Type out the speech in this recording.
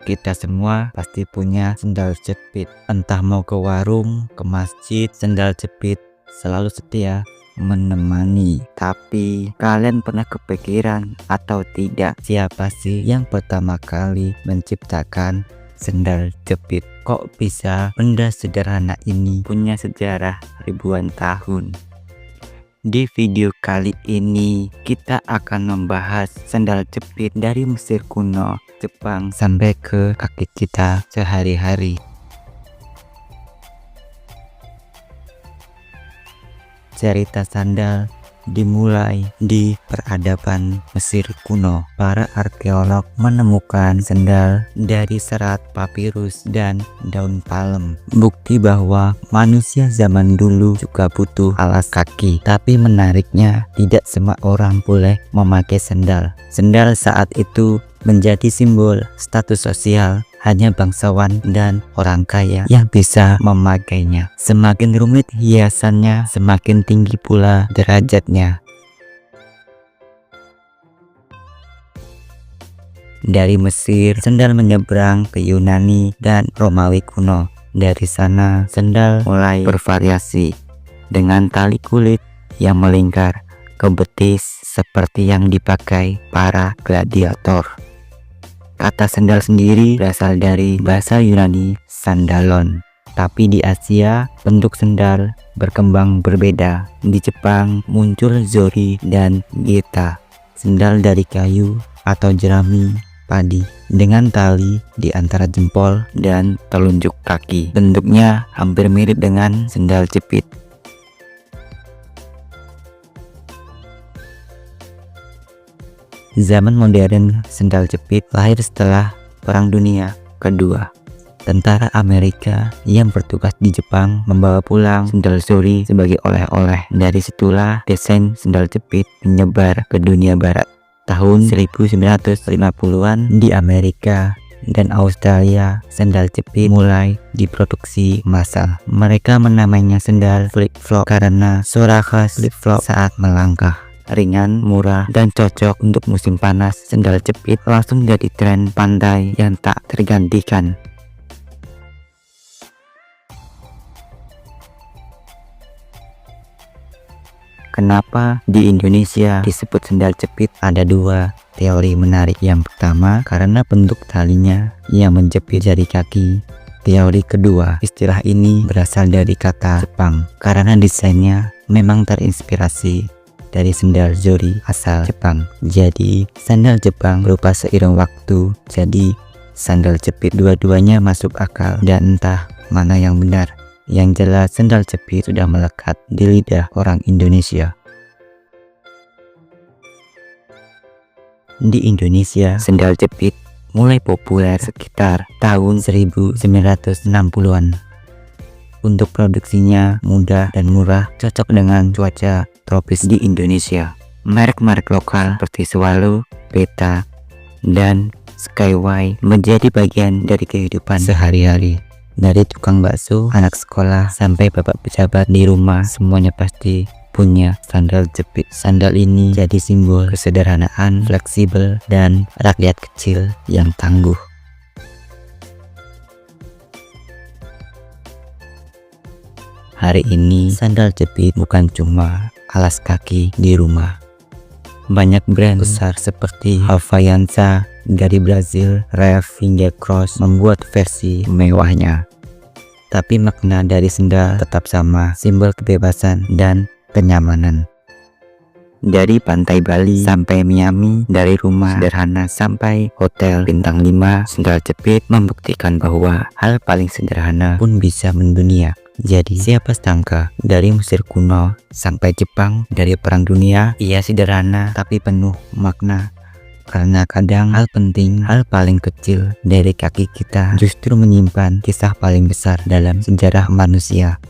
Kita semua pasti punya sendal jepit. Entah mau ke warung, ke masjid, sendal jepit selalu setia menemani. Tapi kalian pernah kepikiran atau tidak, siapa sih yang pertama kali menciptakan sendal jepit? Kok bisa benda sederhana ini punya sejarah ribuan tahun? Di video kali ini kita akan membahas sendal jepit dari Mesir kuno, Jepang sampai ke kaki kita sehari-hari. Cerita sandal dimulai di peradaban Mesir kuno. Para arkeolog menemukan sendal dari serat papirus dan daun palem. Bukti bahwa manusia zaman dulu juga butuh alas kaki. Tapi menariknya, tidak semua orang boleh memakai sendal. Sendal saat itu menjadi simbol status sosial. Hanya bangsawan dan orang kaya yang bisa memakainya. Semakin rumit hiasannya, semakin tinggi pula derajatnya. Dari Mesir, sendal menyeberang ke Yunani dan Romawi kuno. Dari sana, sendal mulai bervariasi dengan tali kulit yang melingkar ke betis seperti yang dipakai para gladiator. Kata sendal sendiri berasal dari bahasa Yunani sandalon. Tapi di Asia, bentuk sendal berkembang berbeda. Di Jepang muncul zori dan geta, sendal dari kayu atau jerami padi dengan tali di antara jempol dan telunjuk kaki. Bentuknya hampir mirip dengan sendal jepit. Zaman modern, sendal jepit lahir setelah Perang Dunia Kedua. Tentara Amerika yang bertugas di Jepang membawa pulang sendal zori sebagai oleh-oleh. Dari situlah desain sendal jepit menyebar ke dunia barat. Tahun 1950-an di Amerika dan Australia, sendal jepit mulai diproduksi massal. Mereka menamainya sendal flip-flop karena suara khas flip-flop saat melangkah. Ringan, murah, dan cocok untuk musim panas, sendal jepit langsung jadi tren pandai yang tak tergantikan. Kenapa di Indonesia disebut sendal jepit? Ada dua teori menarik. Yang pertama, karena bentuk talinya yang menjepit jari kaki. Teori kedua, istilah ini berasal dari kata Jepang karena desainnya memang terinspirasi dari sendal zori asal Jepang. Jadi sandal Jepang berupa seiring waktu jadi sandal jepit. Dua-duanya masuk akal dan entah mana yang benar. Yang jelas sandal jepit sudah melekat di lidah orang Indonesia. Di Indonesia, sandal jepit mulai populer sekitar tahun 1960-an. Untuk produksinya mudah dan murah, cocok dengan cuaca tropis di Indonesia. Merek-merek lokal seperti Swallow, Beta, dan Skyway menjadi bagian dari kehidupan sehari-hari. Dari tukang bakso, anak sekolah, sampai bapak pejabat di rumah, semuanya pasti punya sandal jepit. Sandal ini jadi simbol kesederhanaan, fleksibel, dan rakyat kecil yang tangguh. Hari ini, sandal jepit bukan cuma alas kaki di rumah. Banyak brand besar seperti Havaianza dari Brazil, Rev hingga Cross membuat versi mewahnya. Tapi makna dari sandal tetap sama, simbol kebebasan dan kenyamanan. Dari pantai Bali sampai Miami, dari rumah sederhana sampai hotel bintang 5, sandal jepit membuktikan bahwa hal paling sederhana pun bisa mendunia. Jadi siapa sangka dari Mesir kuno sampai Jepang, dari Perang Dunia, ia sederhana tapi penuh makna. Karena kadang hal penting, hal paling kecil dari kaki kita justru menyimpan kisah paling besar dalam sejarah manusia.